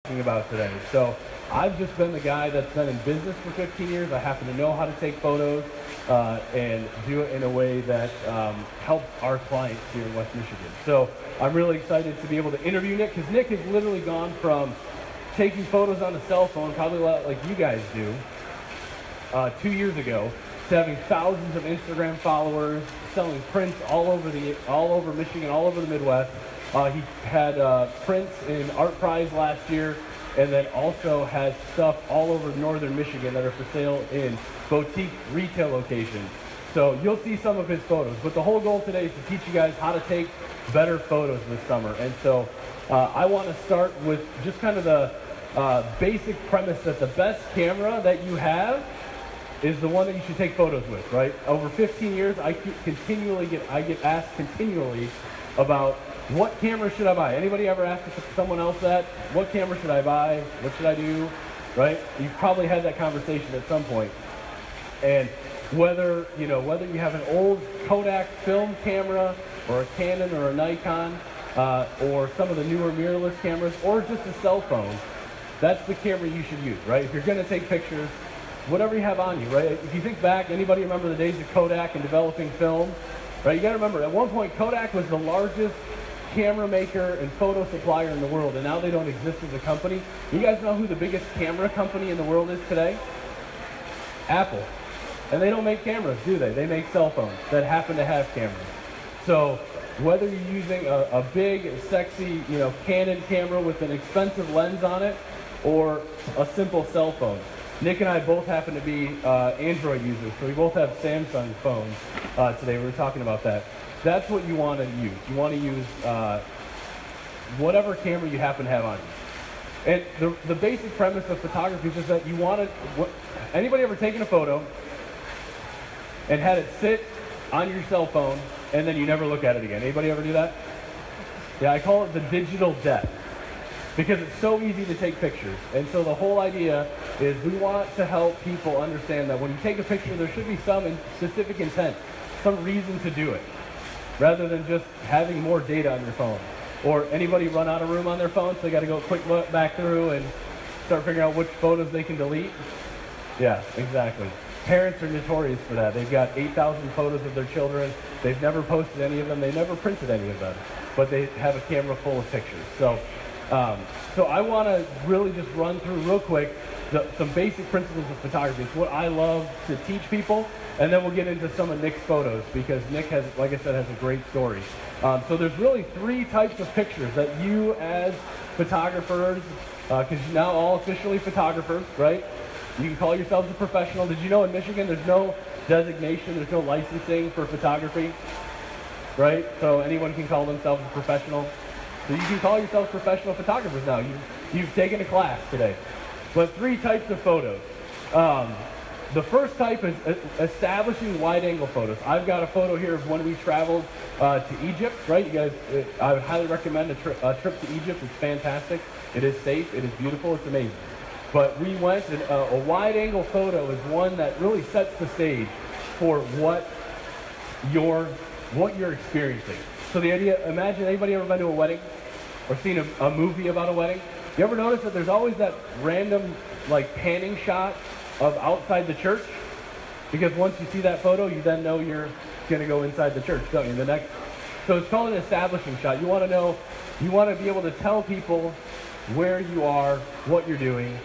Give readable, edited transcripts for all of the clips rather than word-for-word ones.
talking about today. So I've just been the guy that's been in business for 15 years. I happen to know how to take photos and do it in a way that helps our clients here in West Michigan. So I'm really excited to be able to interview Nick, because Nick has literally gone from taking photos on a cell phone, probably a lot like you guys do, 2 years ago, to having thousands of Instagram followers, selling prints all over Michigan, all over the Midwest. He had prints in Art Prize last year, and then also has stuff all over northern Michigan that are for sale in boutique retail locations. So you'll see some of his photos, but the whole goal today is to teach you guys how to take better photos this summer. And so I want to start with just kind of the basic premise that the best camera that you have is the one that you should take photos with, right? Over 15 years, I get asked continually about what camera should I buy. Anybody ever asked someone else that? What camera should I buy? What should I do? Right? You've probably had that conversation at some point. And whether you have an old Kodak film camera or a Canon or a Nikon or some of the newer mirrorless cameras or just a cell phone, that's the camera you should use, right? If you're going to take pictures, whatever you have on you, right? If you think back, anybody remember the days of Kodak and developing film? Right? You got to remember, at one point, Kodak was the largest camera maker and photo supplier in the world, and now they don't exist as a company. You guys know who the biggest camera company in the world is today? Apple. And they don't make cameras, do they? They make cell phones that happen to have cameras. So whether you're using a big, sexy, Canon camera with an expensive lens on it, or a simple cell phone. Nick and I both happen to be Android users, so we both have Samsung phones today. We were talking about that. That's what you want to use. You want to use whatever camera you happen to have on you. And the basic premise of photography is just that you want to... Anybody ever taken a photo and had it sit on your cell phone and then you never look at it again? Anybody ever do that? Yeah, I call it the digital death, because it's so easy to take pictures. And so the whole idea is we want to help people understand that when you take a picture, there should be some specific intent, some reason to do it, rather than just having more data on your phone. Or anybody run out of room on their phone, so they got to go quick look back through and start figuring out which photos they can delete? Yeah, exactly. Parents are notorious for that. They've got 8,000 photos of their children. They've never posted any of them. They never printed any of them, but they have a camera full of pictures. So I want to really just run through real quick some basic principles of photography. It's what I love to teach people, and then we'll get into some of Nick's photos, because Nick has, like I said, has a great story. So there's really three types of pictures that you as photographers, because you're now all officially photographers, right? You can call yourselves a professional. Did you know in Michigan there's no designation, there's no licensing for photography, right? So anyone can call themselves a professional. So you can call yourselves professional photographers now. You've taken a class today. But three types of photos. The first type is establishing wide-angle photos. I've got a photo here of when we traveled to Egypt, right? You guys, I would highly recommend a trip to Egypt. It's fantastic. It is safe. It is beautiful. It's amazing. But we went, and a wide-angle photo is one that really sets the stage for what you're experiencing. So the idea, imagine, anybody ever been to a wedding or seen a movie about a wedding? You ever notice that there's always that random panning shot of outside the church? Because once you see that photo, you then know you're going to go inside the church, don't you? So it's called an establishing shot. You want to be able to tell people where you are, what you're doing,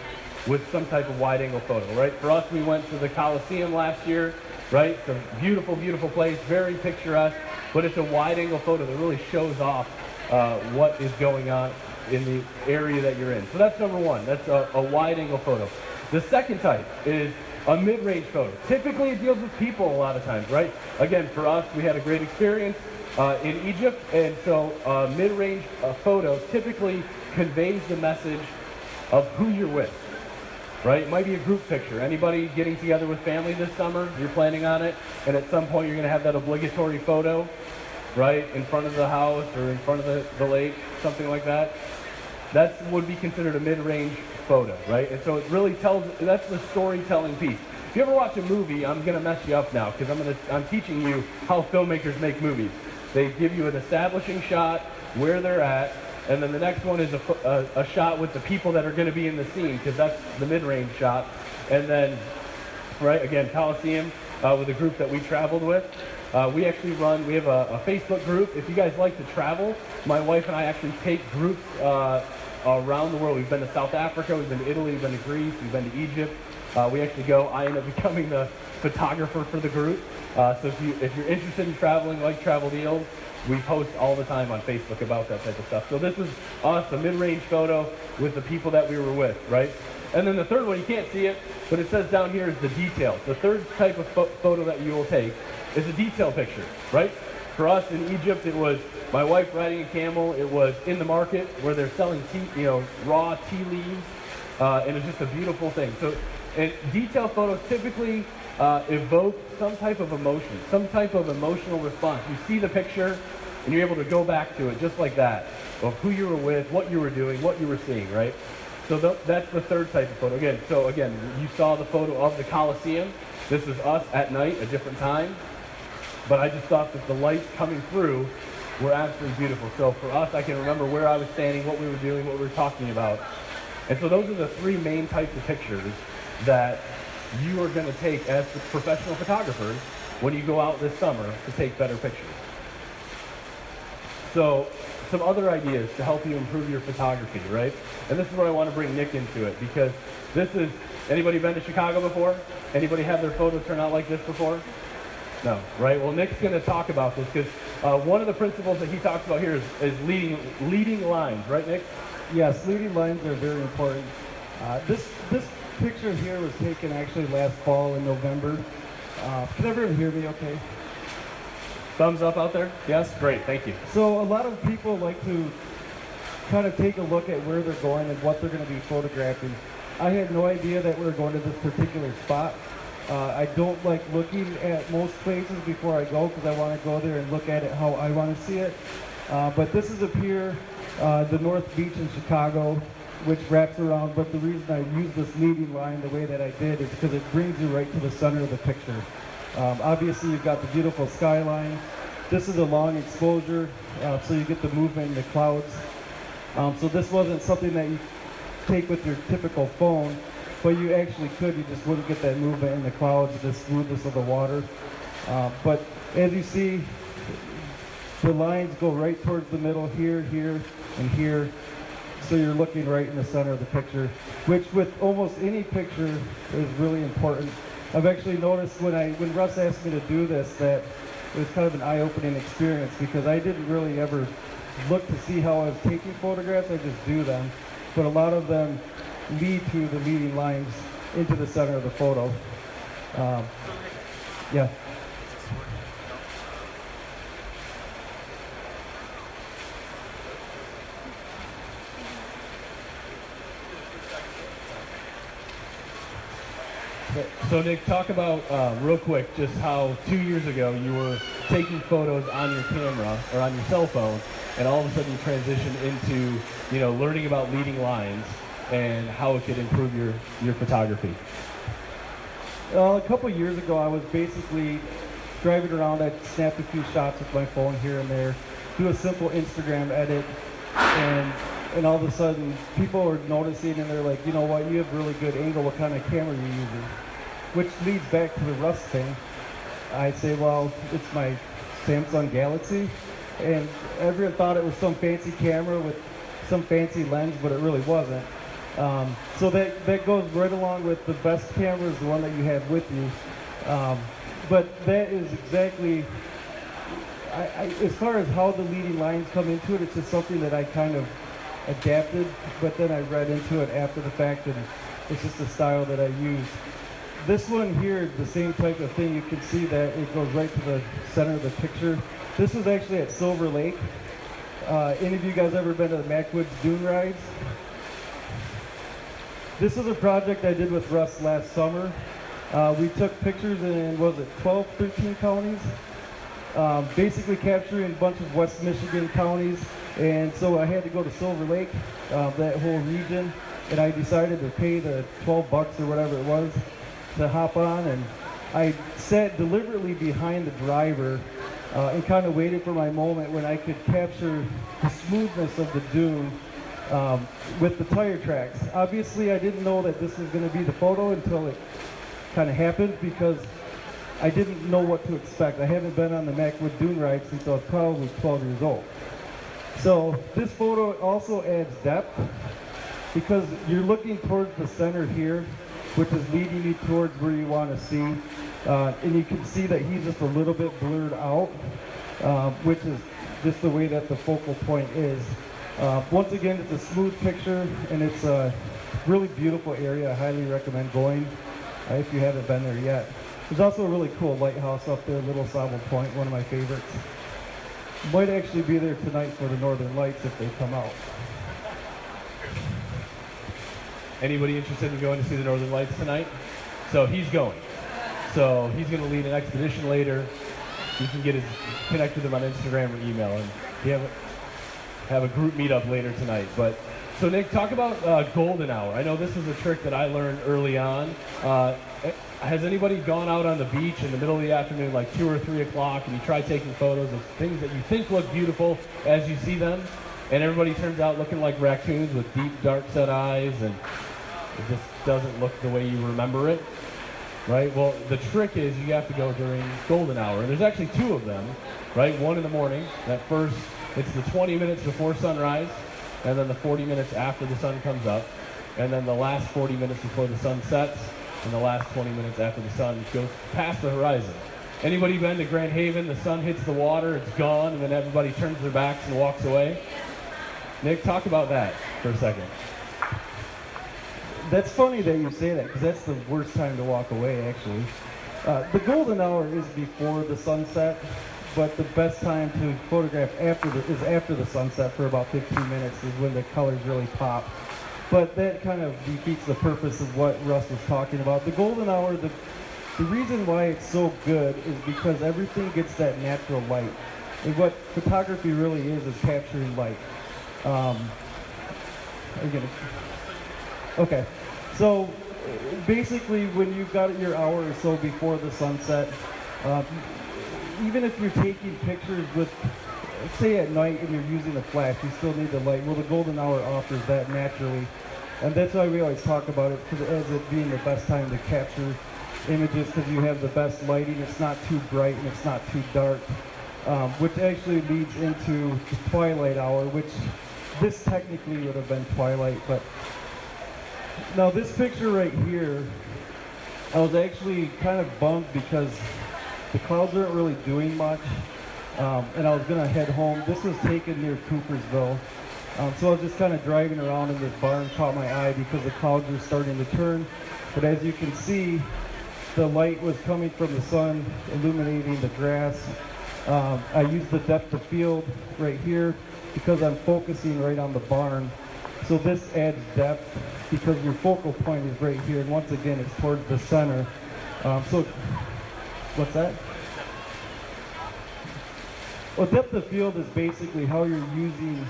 with some type of wide-angle photo, right? For us, we went to the Coliseum last year, right? It's a beautiful, beautiful place, very picturesque, but it's a wide-angle photo that really shows off what is going on in the area that you're in. So that's number one. That's a wide-angle photo. The second type is a mid-range photo. Typically, it deals with people a lot of times, right? Again, for us, we had a great experience in Egypt, and so a mid-range photo typically conveys the message of who you're with. Right? It might be a group picture. Anybody getting together with family this summer? You're planning on it, and at some point you're going to have that obligatory photo, right, in front of the house or in front of the lake, something like that. That would be considered a mid-range photo, right? And so it really that's the storytelling piece. If you ever watch a movie, I'm going to mess you up now, because I'm teaching you how filmmakers make movies. They give you an establishing shot, where they're at, And then the next one is a shot with the people that are going to be in the scene, because that's the mid-range shot. And then, right, again, Coliseum with a group that we traveled with. We have a Facebook group. If you guys like to travel, my wife and I actually take groups around the world. We've been to South Africa, we've been to Italy, we've been to Greece, we've been to Egypt. We actually go, I end up becoming the photographer for the group. So if you're interested in traveling, like Travel Deals, we post all the time on Facebook about that type of stuff. So this was us, a mid-range photo with the people that we were with, right? And then the third one, you can't see it, but it says down here is the detail. The third type of photo that you will take is a detail picture, right? For us in Egypt, it was my wife riding a camel. It was in the market where they're selling raw tea leaves, and it's just a beautiful thing. So, and detail photos typically evoke some type of emotion, some type of emotional response. You see the picture, and you're able to go back to it just like that, of who you were with, what you were doing, what you were seeing, right? So that's the third type of photo. Again, you saw the photo of the Coliseum. This is us at night, a different time. But I just thought that the lights coming through were absolutely beautiful. So for us, I can remember where I was standing, what we were doing, what we were talking about. And so those are the three main types of pictures that you are going to take as professional photographers when you go out this summer to take better pictures. So some other ideas to help you improve your photography, right? And this is where I want to bring Nick into it, because anybody been to Chicago before? Anybody had their photos turn out like this before? No, right? Well, Nick's going to talk about this, because one of the principles that he talks about here is leading lines, right, Nick? Yes, leading lines are very important. This picture here was taken actually last fall in November. Can everyone hear me okay? Thumbs up out there? Yes? Great, thank you. So a lot of people like to kind of take a look at where they're going and what they're going to be photographing. I had no idea that we were going to this particular spot. I don't like looking at most places before I go, because I want to go there and look at it how I want to see it. But this is a pier, the North Beach in Chicago, which wraps around. But the reason I use this leading line the way that I did is because it brings you right to the center of the picture. Obviously, you've got the beautiful skyline. This is a long exposure, so you get the movement in the clouds. So this wasn't something that you take with your typical phone, but you actually could. You just wouldn't get that movement in the clouds, the smoothness of the water. But as you see, the lines go right towards the middle, here, here, and here. So you're looking right in the center of the picture, which with almost any picture is really important. I've actually noticed when Russ asked me to do this that it was kind of an eye-opening experience, because I didn't really ever look to see how I was taking photographs. I just do them. But a lot of them lead to the leading lines into the center of the photo. Yeah. So Nick, talk about real quick just how 2 years ago you were taking photos on your camera or on your cell phone, and all of a sudden you transitioned into learning about leading lines and how it could improve your photography. A couple years ago, I was basically driving around. I'd snap a few shots with my phone here and there, do a simple Instagram edit, and all of a sudden people were noticing, and they're like, you know what, you have really good angle. What kind of camera are you using? Which leads back to the Russ thing. I say, well, it's my Samsung Galaxy, and everyone thought it was some fancy camera with some fancy lens, but it really wasn't. So that goes right along with the best camera is the one that you have with you. But that is exactly, as far as how the leading lines come into it, it's just something that I kind of adapted, but then I read into it after the fact, and it's just a style that I use. This one here is the same type of thing. You can see that it goes right to the center of the picture. This was actually at Silver Lake. Any of you guys ever been to the Macwoods Dune Rides? This is a project I did with Russ last summer. We took pictures in, 12, 13 counties, basically capturing a bunch of West Michigan counties. And so I had to go to Silver Lake, that whole region, and I decided to pay the $12 or whatever it was to hop on, and I sat deliberately behind the driver and kind of waited for my moment when I could capture the smoothness of the dune with the tire tracks. Obviously, I didn't know that this was going to be the photo until it kind of happened, because I didn't know what to expect. I haven't been on the Macwood dune ride since I was probably 12 years old. So this photo also adds depth, because you're looking towards the center here, which is leading you towards where you want to see. And you can see that he's just a little bit blurred out, which is just the way that the focal point is. Once again, it's a smooth picture, and it's a really beautiful area. I highly recommend going if you haven't been there yet. There's also a really cool lighthouse up there, Little Sable Point, one of my favorites. Might actually be there tonight for the Northern Lights if they come out. Anybody interested in going to see the Northern Lights tonight? So he's going. So he's going to lead an expedition later. You can connect with him on Instagram or email, and we have a group meetup later tonight. But so Nick, talk about golden hour. I know this is a trick that I learned early on. Has anybody gone out on the beach in the middle of the afternoon, like 2 or 3 o'clock, and you try taking photos of things that you think look beautiful as you see them, and everybody turns out looking like raccoons with deep, dark set eyes, and it just doesn't look the way you remember it, right? Well, the trick is you have to go during golden hour, and there's actually 2 of them, right? One in the morning, it's the 20 minutes before sunrise, and then the 40 minutes after the sun comes up, and then the last 40 minutes before the sun sets, and the last 20 minutes after the sun goes past the horizon. Anybody been to Grand Haven? The sun hits the water, it's gone, and then everybody turns their backs and walks away. Nick, talk about that for a second. That's funny that you say that, because that's the worst time to walk away, actually. The golden hour is before the sunset, but the best time to photograph is after the sunset for about 15 minutes is when the colors really pop. But that kind of defeats the purpose of what Russ was talking about. The golden hour, the reason why it's so good is because everything gets that natural light. And what photography really is capturing light. Okay. So basically, when you've got your hour or so before the sunset, even if you're taking pictures with, say at night and you're using a flash, you still need the light. Well, the golden hour offers that naturally. And that's why we always talk about it as it being the best time to capture images, because you have the best lighting. It's not too bright and it's not too dark, which actually leads into the twilight hour, which this technically would have been twilight. But now this picture right here, I was actually kind of bummed because the clouds aren't really doing much. And I was going to head home. This was taken near Coopersville. So I was just kind of driving around, and this barn caught my eye because the clouds were starting to turn. But as you can see, the light was coming from the sun, illuminating the grass. I used the depth of field right here because I'm focusing right on the barn. So this adds depth because your focal point is right here. And once again, it's towards the center. So what's that? Well, depth of field is basically how you're using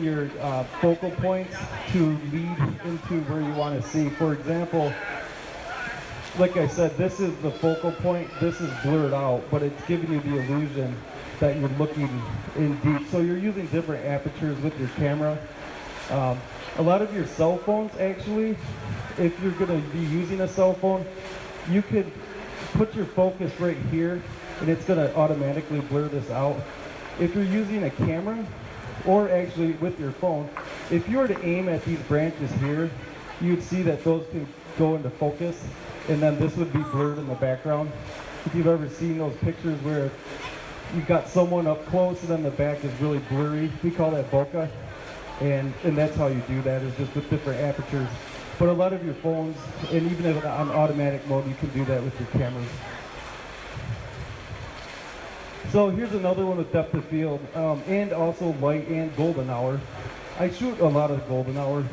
your focal points to lead into where you want to see. For example, like I said, this is the focal point. This is blurred out, but it's giving you the illusion that you're looking in deep. So you're using different apertures with your camera. A lot of your cell phones, actually, if you're going to be using a cell phone, you could put your focus right here, and it's going to automatically blur this out. If you're using a camera, or actually with your phone, if you were to aim at these branches here, you'd see that those can go into focus, and then this would be blurred in the background. If you've ever seen those pictures where you've got someone up close and then the back is really blurry, we call that bokeh, and that's how you do that, is just with different apertures. But a lot of your phones, and even if on automatic mode, you can do that with your cameras. So here's another one with depth of field, and also light and golden hour. I shoot a lot of golden hour,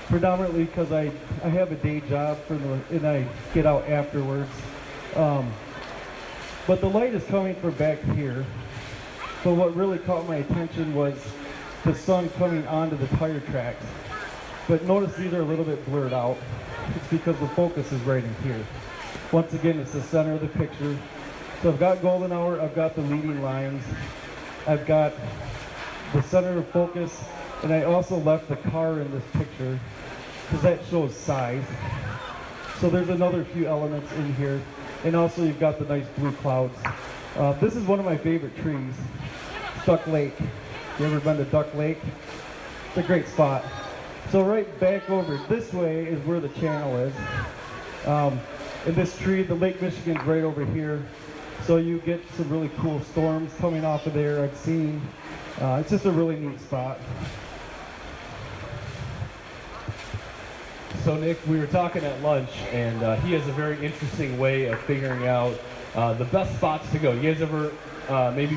predominantly because I have a day job and I get out afterwards. But the light is coming from back here. So what really caught my attention was the sun coming onto the tire tracks. But notice these are a little bit blurred out. It's because the focus is right in here. Once again, it's the center of the picture. So I've got golden hour, I've got the leading lines, I've got the center of focus, and I also left the car in this picture because that shows size. So there's another few elements in here. And also you've got the nice blue clouds. This is one of my favorite trees, Duck Lake. You ever been to Duck Lake? It's a great spot. So right back over this way is where the channel is. In this tree, the Lake Michigan's right over here. So you get some really cool storms coming off of there I've seen. It's just a really neat spot. So Nick, we were talking at lunch, and he has a very interesting way of figuring out the best spots to go. You guys ever maybe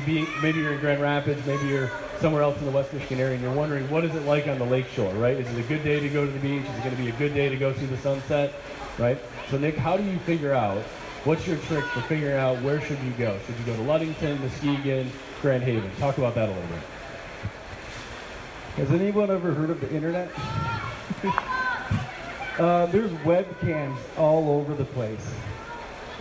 you're in Grand Rapids, maybe you're somewhere else in the West Michigan area, and you're wondering what is it like on the lake shore, right? Is it a good day to go to the beach? Is it going to be a good day to go see the sunset, right? So Nick, how do you figure out? What's your trick for figuring out where should you go? Should you go to Ludington, Muskegon, Grand Haven? Talk about that a little bit. Has anyone ever heard of the internet? There's webcams all over the place.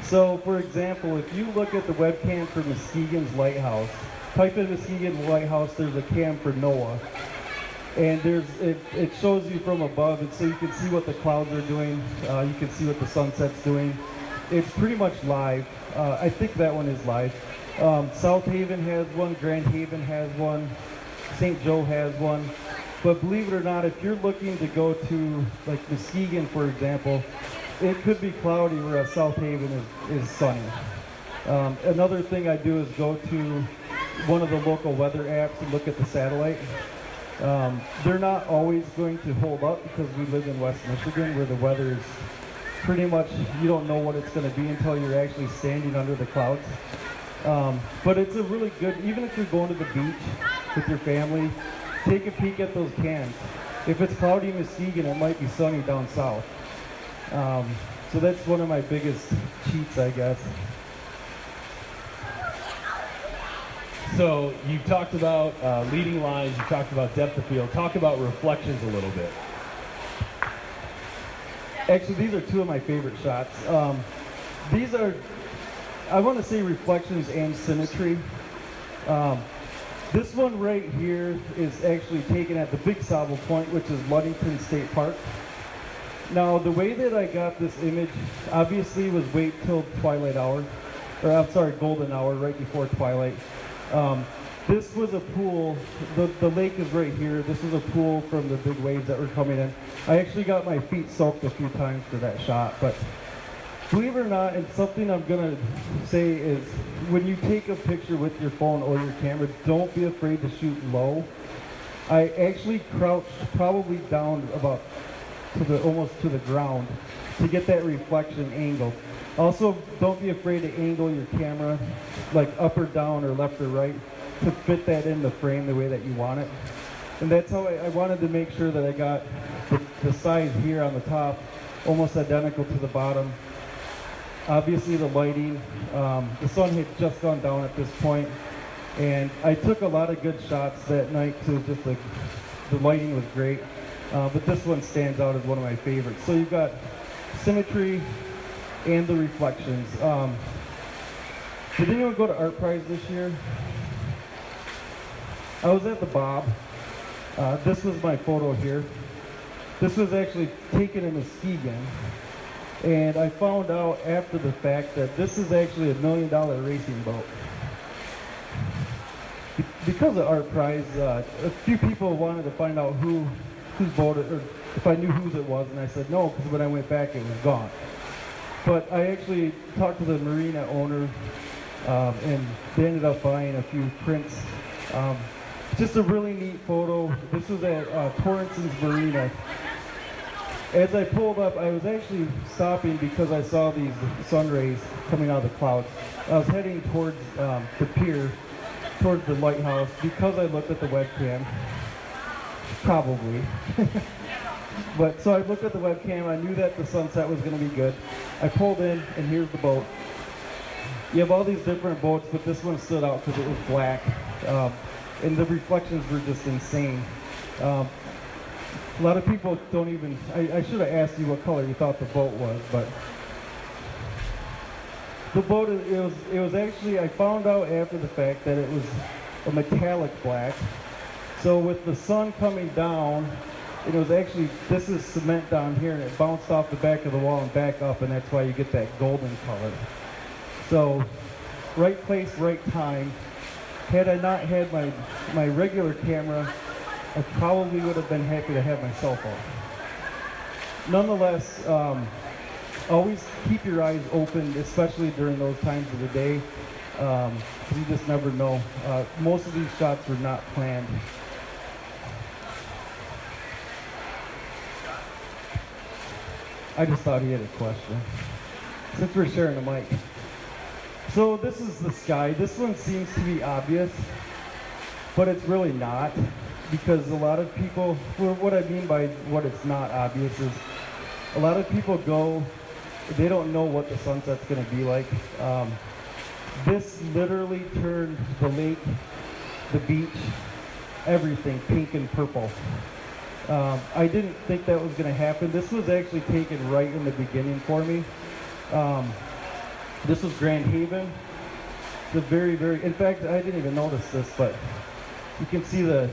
So, for example, if you look at the webcam for Muskegon's Lighthouse, type in Muskegon Lighthouse, there's a cam for NOAA. And it shows you from above, and so you can see what the clouds are doing. You can see what the sunset's doing. It's pretty much live. I think that one is live. South Haven has one, Grand Haven has one, St. Joe has one. But believe it or not, if you're looking to go to like Muskegon, for example, it could be cloudy, whereas South Haven is sunny. Another thing I do is go to one of the local weather apps and look at the satellite. They're not always going to hold up because we live in West Michigan where the weather is pretty much, you don't know what it's going to be until you're actually standing under the clouds. But it's a really good, even if you're going to the beach with your family, take a peek at those cams. If it's cloudy in Muskegon, it might be sunny down south. So that's one of my biggest cheats, I guess. So you talked about leading lines, you talked about depth of field. Talk about reflections a little bit. Actually, these are two of my favorite shots. These are, I want to say reflections and symmetry. This one right here is actually taken at the Big Sable Point, which is Ludington State Park. Now, the way that I got this image, obviously, was wait till twilight hour, or I'm sorry, golden hour, right before twilight. This was a pool, the lake is right here. This is a pool from the big waves that were coming in. I actually got my feet soaked a few times for that shot, but believe it or not, and something I'm gonna say is, when you take a picture with your phone or your camera, don't be afraid to shoot low. I actually crouched probably down about to almost to the ground to get that reflection angle. Also, don't be afraid to angle your camera like up or down or left or right to fit that in the frame the way that you want it. And that's how I wanted to make sure that I got the size here on the top almost identical to the bottom. Obviously the lighting, the sun had just gone down at this point, and I took a lot of good shots that night too, just like the lighting was great. But this one stands out as one of my favorites. So you've got symmetry and the reflections. Did anyone go to Art Prize this year? I was at the Bob. This was my photo here. This was actually taken in Muskegon. And I found out after the fact that this is actually $1 million racing boat. Because of Art Prize, a few people wanted to find out whose boat it, or if I knew whose it was, and I said no, because when I went back it was gone. But I actually talked to the marina owner, and they ended up buying a few prints. Just a really neat photo. This was at Torrence's Marina. As I pulled up, I was actually stopping because I saw these sun rays coming out of the clouds. I was heading towards the pier, towards the lighthouse, because I looked at the webcam. Probably. But so I looked at the webcam, I knew that the sunset was going to be good. I pulled in, and here's the boat. You have all these different boats, but this one stood out because it was black. And the reflections were just insane. A lot of people don't even, I should have asked you what color you thought the boat was, but The boat, it was actually, I found out after the fact that it was a metallic black. So with the sun coming down, it was actually, this is cement down here, and it bounced off the back of the wall and back up, and that's why you get that golden color. So, right place, right time. Had I not had my regular camera, I probably would have been happy to have my cell phone. Nonetheless, always keep your eyes open, especially during those times of the day. You just never know. Most of these shots were not planned. I just thought he had a question, since we're sharing a mic. So this is the sky. This one seems to be obvious, but it's really not, because a lot of people, what I mean by what it's not obvious is, a lot of people go, they don't know what the sunset's going to be like. This literally turned the lake, the beach, everything pink and purple. I didn't think that was going to happen. This was actually taken right in the beginning for me. This was Grand Haven. The very, in fact, I didn't even notice this, but you can see the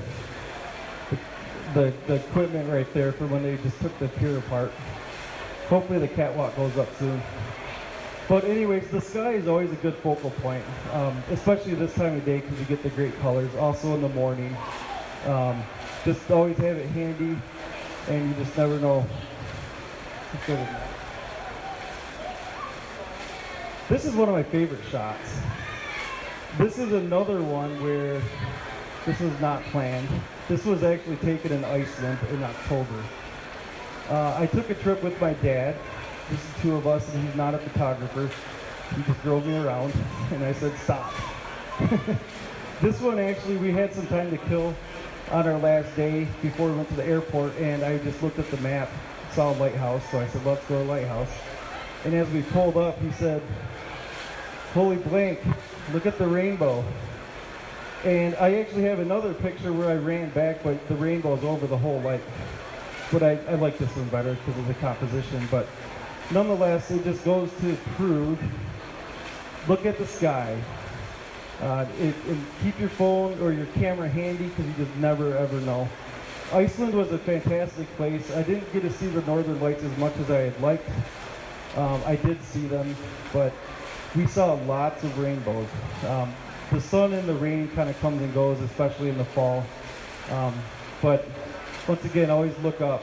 equipment right there for when they just took the pier apart. Hopefully the catwalk goes up soon. But anyways, the sky is always a good focal point, especially this time of day because you get the great colors. Also in the morning. Just always have it handy, and you just never know. This is one of my favorite shots. This is another one where this was not planned. This was actually taken in Iceland in October. I took a trip with my dad. This is two of us, and he's not a photographer. He just drove me around, and I said, stop. This one actually, we had some time to kill on our last day before we went to the airport, and I just looked at the map, saw a lighthouse, so I said, let's go to the lighthouse. And as we pulled up, he said, holy blank, look at the rainbow. And I actually have another picture where I ran back, but the rainbow's over the whole lake. But I like this one better because of the composition, but nonetheless, it just goes to prove, look at the sky. And keep your phone or your camera handy because you just never ever know. Iceland was a fantastic place. I didn't get to see the northern lights as much as I had liked. I did see them, but we saw lots of rainbows. The sun and the rain kind of comes and goes, especially in the fall. But once again, always look up.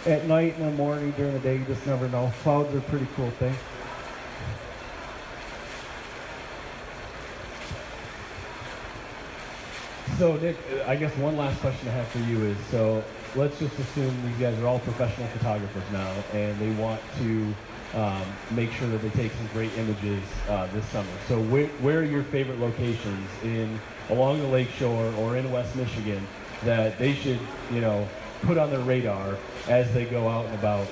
At night and in the morning, during the day, you just never know. Clouds are a pretty cool thing. So Nick, I guess one last question I have for you is, so let's just assume these guys are all professional photographers now, and they want to make sure that they take some great images this summer. So where are your favorite locations along the lake shore or in West Michigan that they should, put on their radar as they go out and about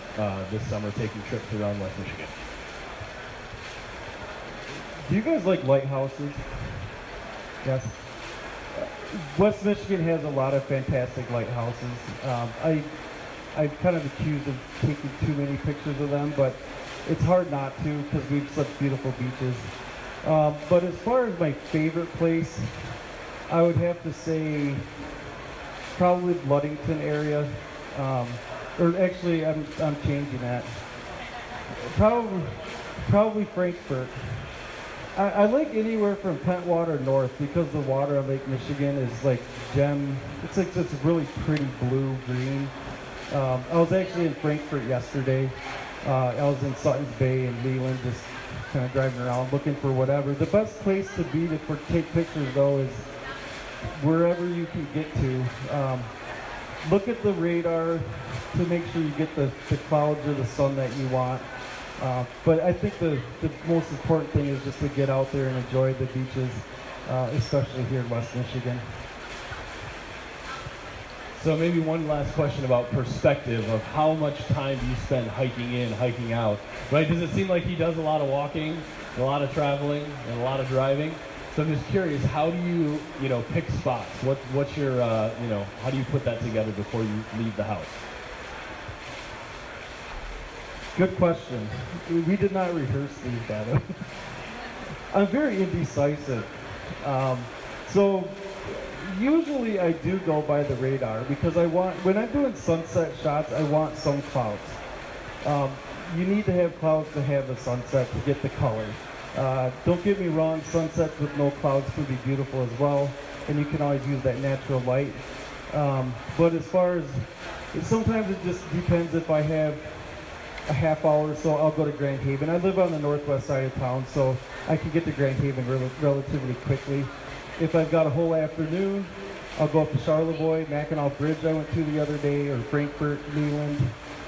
this summer taking trips around West Michigan? Do you guys like lighthouses? Yes. West Michigan has a lot of fantastic lighthouses. I'm kind of accused of taking too many pictures of them, but it's hard not to because we have such beautiful beaches. But as far as my favorite place, I would have to say probably Ludington area. Or actually, I'm changing that. Probably Frankfurt. I like anywhere from Pentwater north because the water on Lake Michigan is like gem. It's like this really pretty blue-green. I was actually in Frankfurt yesterday. I was in Sutton's Bay and Leland, just kind of driving around looking for whatever. The best place to be to take pictures though is wherever you can get to. Look at the radar to make sure you get the clouds or the sun that you want. But I think the most important thing is just to get out there and enjoy the beaches, especially here in West Michigan. So maybe one last question about perspective of how much time do you spend hiking in, hiking out, right? Does it seem like he does a lot of walking, a lot of traveling, and a lot of driving? So I'm just curious, how do you, pick spots? What's your, how do you put that together before you leave the house? Good question. We did not rehearse these, by the way. I'm very indecisive. So usually I do go by the radar because when I'm doing sunset shots, I want some clouds. You need to have clouds to have the sunset to get the color. Don't get me wrong, sunsets with no clouds can be beautiful as well, and you can always use that natural light. But as far as, sometimes it just depends if I have a half hour or so, I'll go to Grand Haven. I live on the northwest side of town, so I can get to Grand Haven relatively quickly. If I've got a whole afternoon, I'll go up to Charlevoix, Mackinac Bridge I went to the other day, or Frankfurt, Leland.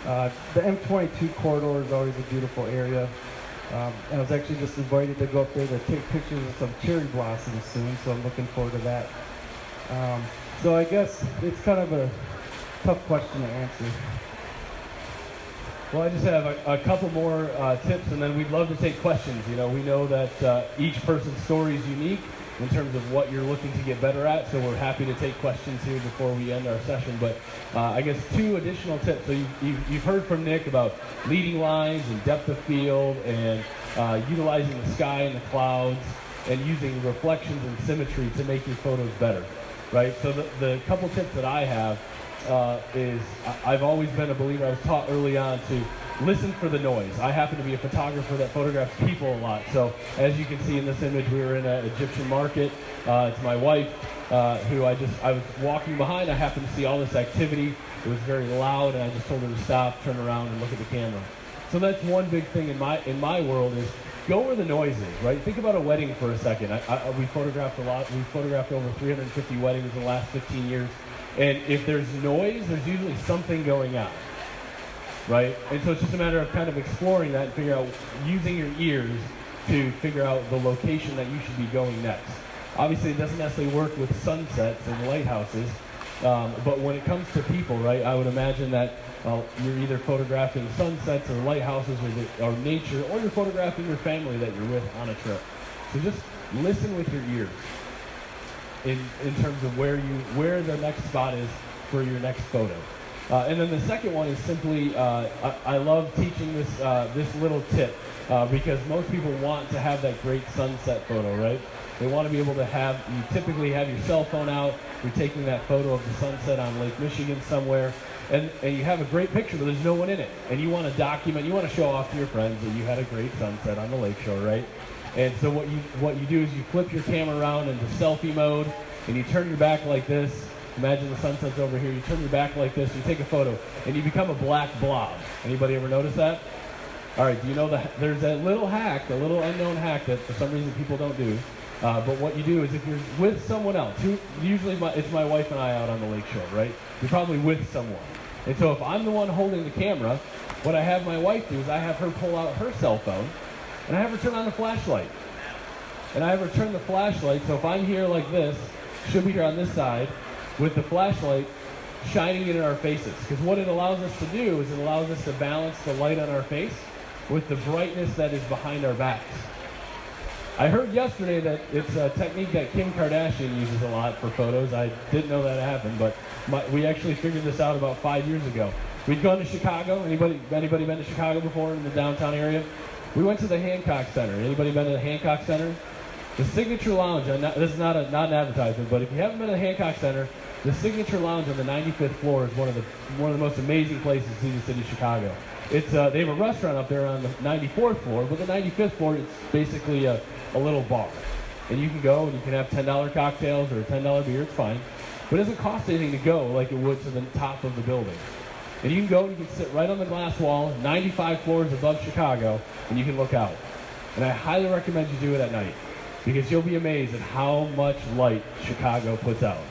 The M22 corridor is always a beautiful area. And I was actually just invited to go up there to take pictures of some cherry blossoms soon, so I'm looking forward to that. So I guess it's kind of a tough question to answer. Well, I just have a couple more tips, and then we'd love to take questions. You know, we know that each person's story is unique in terms of what you're looking to get better at, so we're happy to take questions here before we end our session. But I guess 2 additional tips. So you've heard from Nick about leading lines and depth of field and utilizing the sky and the clouds and using reflections and symmetry to make your photos better, right? So the couple tips that I have is I've always been a believer. I was taught early on to listen for the noise. I happen to be a photographer that photographs people a lot. So as you can see in this image, we were in an Egyptian market. It's my wife who I was walking behind. I happened to see all this activity. It was very loud, and I just told her to stop, turn around, and look at the camera. So that's one big thing in my world is go where the noise is, right? Think about a wedding for a second. We photographed a lot. We photographed over 350 weddings in the last 15 years. And if there's noise, there's usually something going on, right? And so it's just a matter of kind of exploring that and figure out, using your ears to figure out the location that you should be going next. Obviously, it doesn't necessarily work with sunsets and lighthouses, but when it comes to people, right, I would imagine that you're either photographing sunsets or lighthouses or nature, or you're photographing your family that you're with on a trip. So just listen with your ears in terms of where the next spot is for your next photo. And then the second one is simply, I love teaching this little tip because most people want to have that great sunset photo, right? They want to be able to you typically have your cell phone out, you're taking that photo of the sunset on Lake Michigan somewhere, and you have a great picture, but there's no one in it. And you want to document, you want to show off to your friends that you had a great sunset on the lakeshore, right? And so what you do is you flip your camera around into selfie mode, and you turn your back like this. Imagine the sunset's over here. You turn your back like this, you take a photo, and you become a black blob. Anybody ever notice that? All right, do you know that there's that little hack, a little unknown hack that for some reason people don't do? But what you do is if you're with someone else, usually it's my wife and I out on the lakeshore, right? You're probably with someone. And so if I'm the one holding the camera, what I have my wife do is I have her pull out her cell phone, and I have her turn on the flashlight. And I have her turn the flashlight, so if I'm here like this, she'll be here on this side with the flashlight shining it in our faces. Because what it allows us to do is it allows us to balance the light on our face with the brightness that is behind our backs. I heard yesterday that it's a technique that Kim Kardashian uses a lot for photos. I didn't know that happened, but we actually figured this out about 5 years ago. We'd gone to Chicago. Anybody been to Chicago before in the downtown area? We went to the Hancock Center. Anybody been to the Hancock Center? The Signature Lounge, this is not an advertisement, but if you haven't been to the Hancock Center, the Signature Lounge on the 95th floor is one of the most amazing places to see the city of Chicago. It's they have a restaurant up there on the 94th floor, but the 95th floor it's basically a little bar, and you can go and you can have $10 cocktails or a $10 beer. It's fine, but it doesn't cost anything to go like it would to the top of the building. And you can go and you can sit right on the glass wall, 95 floors above Chicago, and you can look out. And I highly recommend you do it at night, because you'll be amazed at how much light Chicago puts out.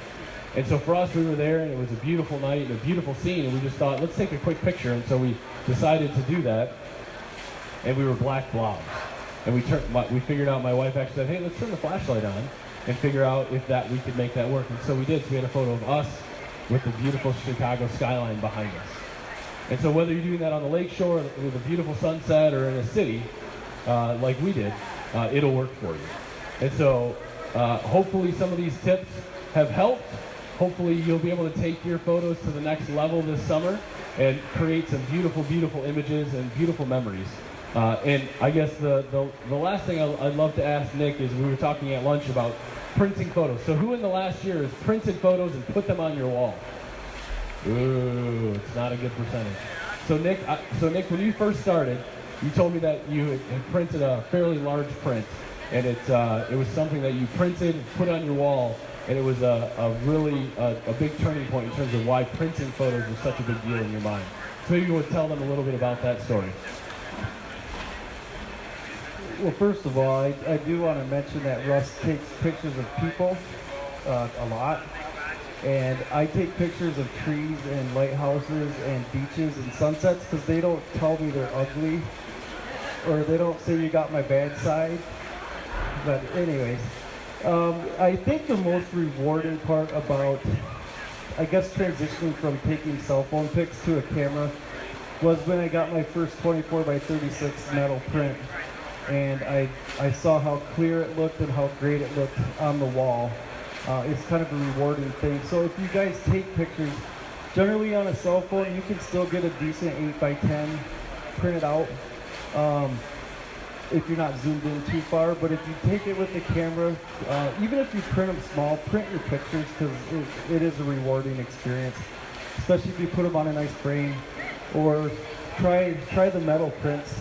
And so for us, we were there, and it was a beautiful night and a beautiful scene, and we just thought, let's take a quick picture. And so we decided to do that, and we were black blobs. And we figured out, my wife actually said, hey, let's turn the flashlight on and figure out if we could make that work. And so we did. So we had a photo of us with the beautiful Chicago skyline behind us. And so whether you're doing that on the lakeshore with a beautiful sunset or in a city, like we did, it'll work for you. And so hopefully some of these tips have helped. Hopefully you'll be able to take your photos to the next level this summer. and create some beautiful, beautiful images and beautiful memories. And I guess the last thing I'd love to ask Nick is, we were talking at lunch about printing photos. So who in the last year has printed photos and put them on your wall? Ooh, it's not a good percentage. So Nick, when you first started, you told me that you had printed a fairly large print, and it was something that you printed, put on your wall, and it was a really big turning point in terms of why printing photos was such a big deal in your mind. So maybe you would tell them a little bit about that story. Well, first of all, I do want to mention that Russ takes pictures of people a lot. And I take pictures of trees and lighthouses and beaches and sunsets because they don't tell me they're ugly, or they don't say you got my bad side. But anyways, I think the most rewarding part about, I guess, transitioning from taking cell phone pics to a camera was when I got my first 24 by 36 metal print. And I saw how clear it looked and how great it looked on the wall. It's kind of a rewarding thing. So if you guys take pictures, generally on a cell phone, you can still get a decent 8 by 10 printed out if you're not zoomed in too far. But if you take it with the camera, even if you print them small, print your pictures, because it is a rewarding experience, especially if you put them on a nice frame. Or try the metal prints.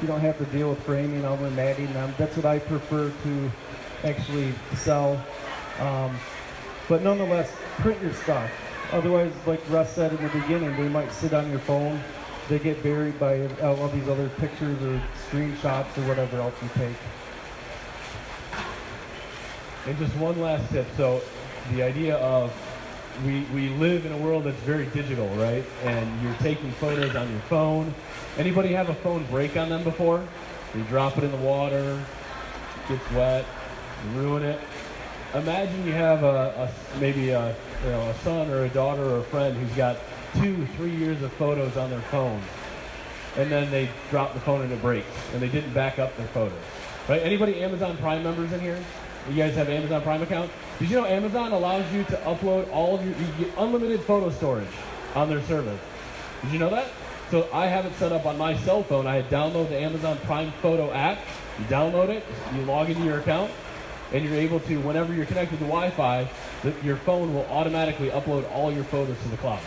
You don't have to deal with framing them or matting them. That's what I prefer to actually sell. But nonetheless, print your stuff. Otherwise, like Russ said in the beginning, they might sit on your phone. They get buried by all these other pictures or screenshots or whatever else you take. And just one last tip. So the idea of we live in a world that's very digital, right? And you're taking photos on your phone. Anybody have a phone break on them before? You drop it in the water, gets wet, you ruin it. Imagine you have maybe a son or a daughter or a friend who's got 2-3 years of photos on their phone, and then they drop the phone and it breaks, and they didn't back up their photos. Right? Anybody Amazon Prime members in here? You guys have Amazon Prime account? Did you know Amazon allows you to upload all of you get unlimited photo storage on their service? Did you know that? So I have it set up on my cell phone. I had downloaded the Amazon Prime Photo app. You download it, you log into your account, and you're able to, whenever you're connected to Wi-Fi, your phone will automatically upload all your photos to the cloud.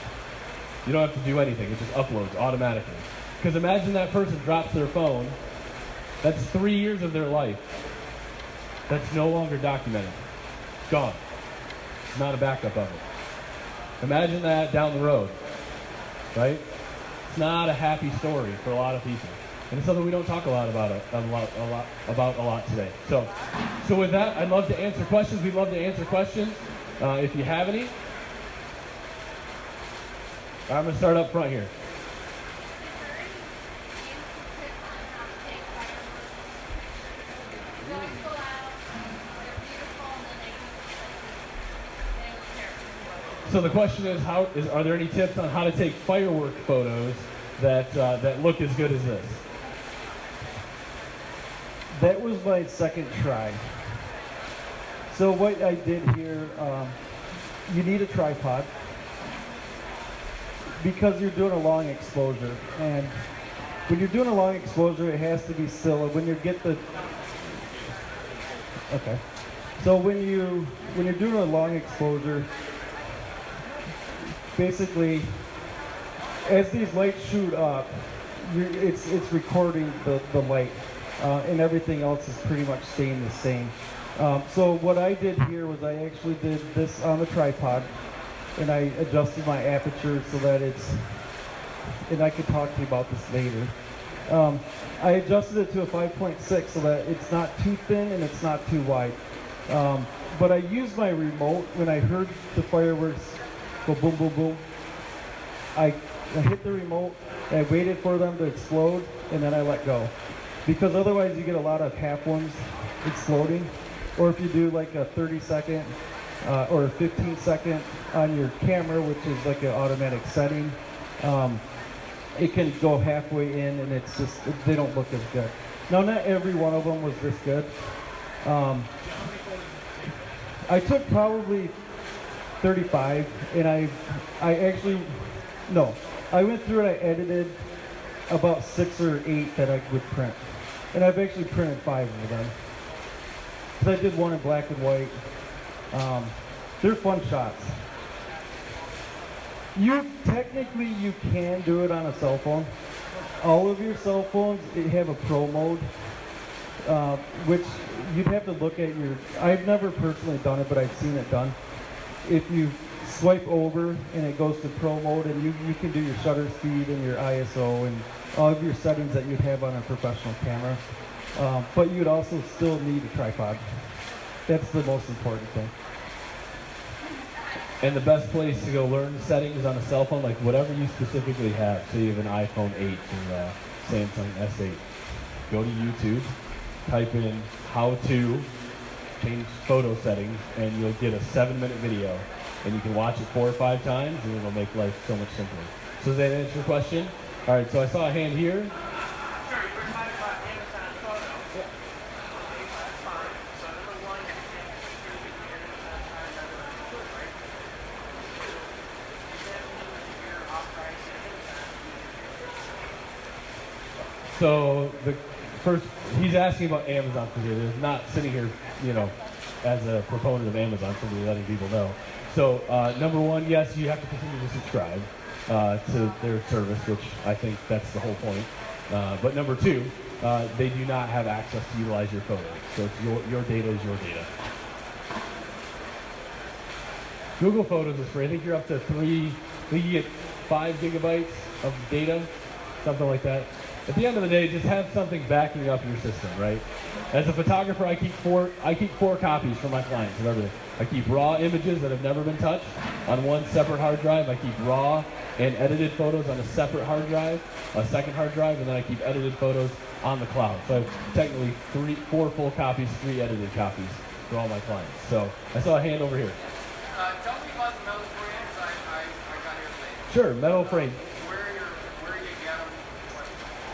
You don't have to do anything. It just uploads automatically. Because imagine that person drops their phone. That's 3 years of their life. That's no longer documented. It's gone. It's not a backup of it. Imagine that down the road, right? It's not a happy story for a lot of people. And it's something we don't talk a lot about today. So with that, I'd love to answer questions. We'd love to answer questions if you have any. I'm going to start up front here. So the question is, are there any tips on how to take firework photos that look as good as this? That was my second try. So what I did here, you need a tripod because you're doing a long exposure. And when you're doing a long exposure, it has to be still. When you get the, okay. So when you're doing a long exposure, basically, as these lights shoot up, it's recording the light, and everything else is pretty much staying the same. So what I did here was I actually did this on the tripod, and I adjusted my aperture so that and I could talk to you about this later. I adjusted it to a 5.6 so that it's not too thin and it's not too wide. But I used my remote when I heard the fireworks go boom, boom, boom. I hit the remote, and I waited for them to explode, and then I let go. Because otherwise you get a lot of half ones exploding. Or if you do like a 30-second or a 15-second on your camera, which is like an automatic setting, it can go halfway in, and it's just, they don't look as good. Now, not every one of them was this good. I took probably 35, and I actually, no, I went through and I edited about 6 or 8 that I would print. And I've actually printed 5 of them. So I did one in black and white. They're fun shots. Technically you can do it on a cell phone. All of your cell phones have a pro mode, which you'd have to look at I've never personally done it, but I've seen it done. If you swipe over and it goes to pro mode, and you can do your shutter speed and your ISO and all of your settings that you'd have on a professional camera. But you'd also still need a tripod. That's the most important thing. And the best place to go learn settings on a cell phone, like whatever you specifically have, so you have an iPhone 8 or Samsung S8, go to YouTube, type in how to change photo settings, and you'll get a 7-minute video. And you can watch it 4 or 5 times, and it'll make life so much simpler. So does that answer your question? All right, so I saw a hand here. Sure, you were talking about Amazon Photo. Yeah. Okay, that's fine. So number one, you can't picture the Amazon Photo, right? Does that mean that you're authorized to Amazon? So the first, he's asking about Amazon for here. There's not sitting here, as a proponent of Amazon, simply letting people know. So number one, yes, you have to continue to subscribe to their service, which I think that's the whole point. But number two, they do not have access to utilize your photos. So it's your data is your data. Google Photos is free. I think you're up to 3, I think you get 5 gigabytes of data, something like that. At the end of the day, just have something backing up your system, right? As a photographer, I keep 4 copies for my clients of everything. I keep raw images that have never been touched on one separate hard drive. I keep raw and edited photos on a separate hard drive, a second hard drive, and then I keep edited photos on the cloud. So I have technically 4 full copies, 3 edited copies for all my clients. So I saw a hand over here. Tell me about the metal frames. I got here late. Sure, metal frame. Where you get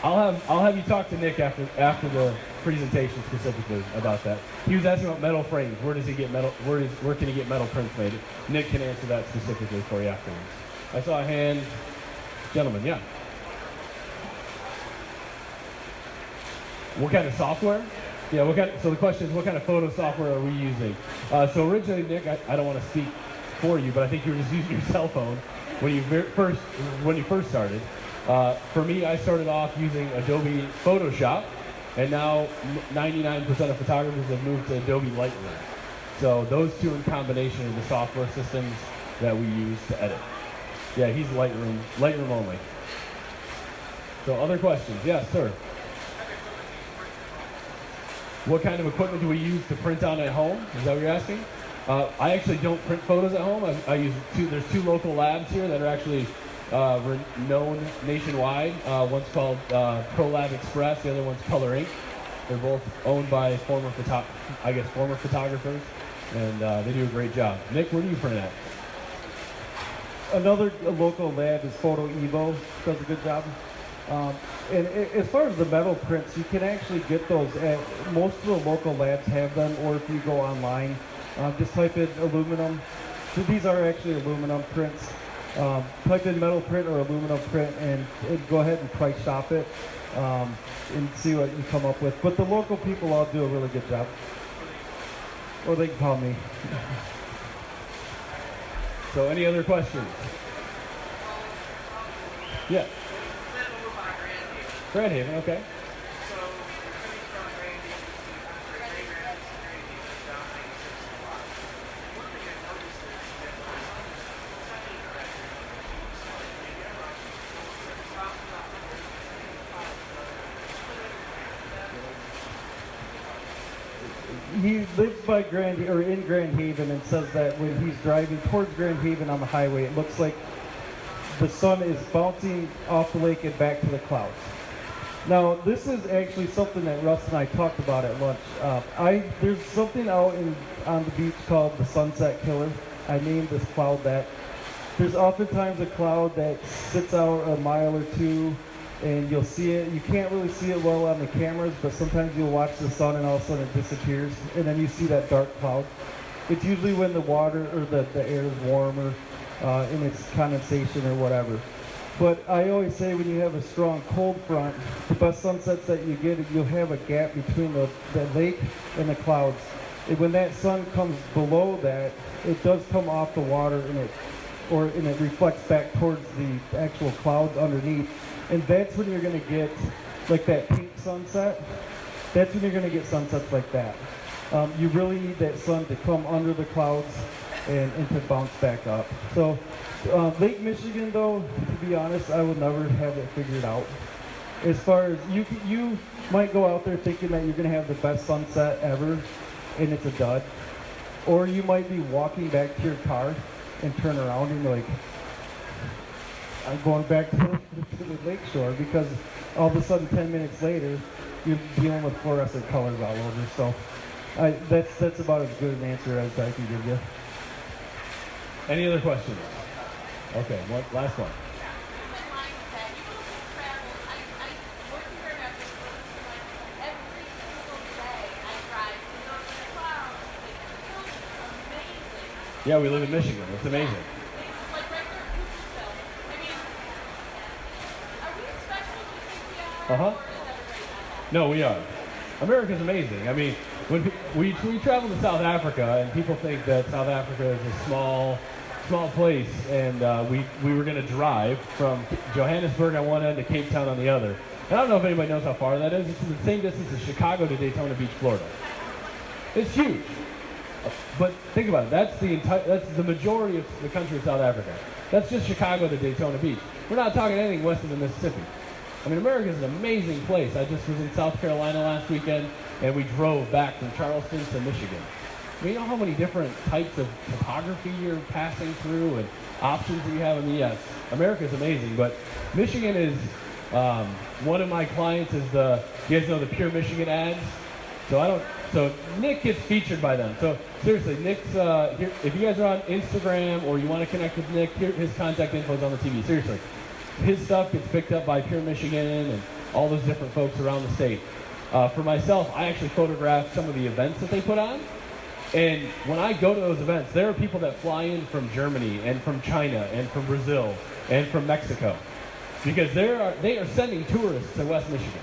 them? I'll have you talk to Nick after the presentation specifically about that. He was asking about metal frames. Where does he get metal? Where can he get metal prints made? Nick can answer that specifically for you afterwards. I saw a hand, gentlemen. Yeah. What kind of software? Yeah. So the question is, what kind of photo software are we using? So originally, Nick, I don't want to speak for you, but I think you were just using your cell phone when you first started. For me, I started off using Adobe Photoshop, and now 99% of photographers have moved to Adobe Lightroom. So those two in combination are the software systems that we use to edit. Yeah, he's Lightroom only. So other questions? Yes, sir. What kind of equipment do we use to print on at home? Is that what you're asking? I actually don't print photos at home. There's 2 local labs here that are actually known nationwide. One's called ProLab Express, the other one's Color Inc. They're both owned by former photographers, and they do a great job. Nick, where do you print at? Another local lab is Photo Evo, does a good job. And as far as the metal prints, you can actually get those at most of the local labs have them, or if you go online, just type in aluminum. So these are actually aluminum prints. Type in metal print or aluminum print and go ahead and price shop it and see what you come up with. But the local people all do a really good job. Or they can call me. So any other questions? Yeah. Grand Haven, okay. So you're coming from Grand Haven to Grand Haven down 96 a lot. One thing I noticed is that He lives by in Grand Haven and says that when he's driving towards Grand Haven on the highway, it looks like the sun is bouncing off the lake and back to the clouds. Now, this is actually something that Russ and I talked about at lunch. There's something out on the beach called the Sunset Killer. I named this cloud that. There's oftentimes a cloud that sits out a mile or 2, and you'll see it. You can't really see it well on the cameras, but sometimes you'll watch the sun and all of a sudden it disappears, and then you see that dark cloud. It's usually when the water or the air is warmer and it's condensation or whatever. But I always say when you have a strong cold front, the best sunsets that you get, you'll have a gap between the lake and the clouds. And when that sun comes below that, it does come off the water and it reflects back towards the actual clouds underneath. And that's when you're going to get like that pink sunset. That's when you're going to get sunsets like that. You really need that sun to come under the clouds and to bounce back up. So Lake Michigan, though, to be honest, I would never have it figured out. As far as you might go out there thinking that you're going to have the best sunset ever, and it's a dud. Or you might be walking back to your car and turn around and you're like, I'm going back to the lake shore, because all of a sudden 10 minutes later, you're dealing with fluorescent colors all over. So that's about as good an answer as I can give you. Any other questions? Okay, last one. Yeah, we live in Michigan. It's amazing. No, we are. America's amazing. I mean, when we travel to South Africa, and people think that South Africa is a small place, and we were going to drive from Johannesburg on one end to Cape Town on the other. And I don't know if anybody knows how far that is. It's the same distance as Chicago to Daytona Beach, Florida. It's huge. But think about it. That's the majority of the country of South Africa. That's just Chicago to Daytona Beach. We're not talking anything west of the Mississippi. I mean, America is an amazing place. I just was in South Carolina last weekend, and we drove back from Charleston to Michigan. I mean, you know how many different types of topography you're passing through and options that you have? I mean, yes, America's amazing, but Michigan is, one of my clients is you guys know the Pure Michigan ads? So Nick gets featured by them. So seriously, Nick's, here, if you guys are on Instagram or you want to connect with Nick, his contact info is on the TV. Seriously. His stuff gets picked up by Pure Michigan and all those different folks around the state. For myself, I actually photographed some of the events that they put on. And when I go to those events, there are people that fly in from Germany and from China and from Brazil and from Mexico. Because they are sending tourists to West Michigan.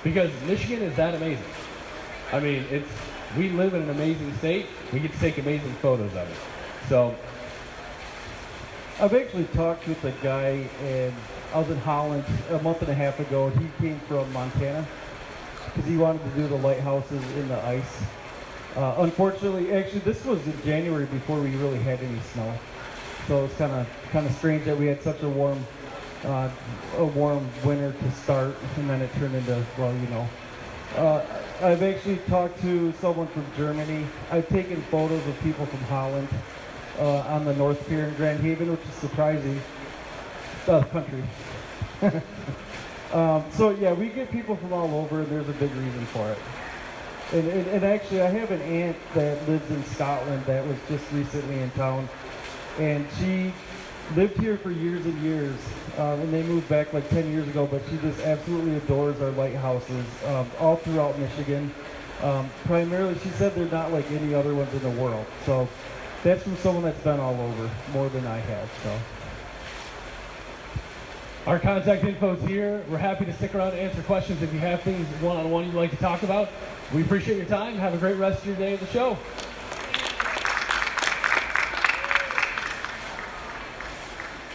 Because Michigan is that amazing. I mean, we live in an amazing state. We get to take amazing photos of it. So I've actually talked with a guy, and I was in Holland a month and a half ago. He came from Montana because he wanted to do the lighthouses in the ice. Unfortunately, actually, this was in January before we really had any snow, so it's kind of strange that we had such a warm winter to start, and then it turned into, well, you know. I've actually talked to someone from Germany. I've taken photos of people from Holland on the North Pier in Grand Haven, which is surprising. Country. So yeah, we get people from all over, and there's a big reason for it. And actually, I have an aunt that lives in Scotland that was just recently in town, and she lived here for years and years, and they moved back like 10 years ago, but she just absolutely adores our lighthouses all throughout Michigan. Primarily, she said they're not like any other ones in the world. So that's from someone that's been all over, more than I have. So our contact info is here. We're happy to stick around to answer questions if you have things one-on-one you'd like to talk about. We appreciate your time. Have a great rest of your day at the show.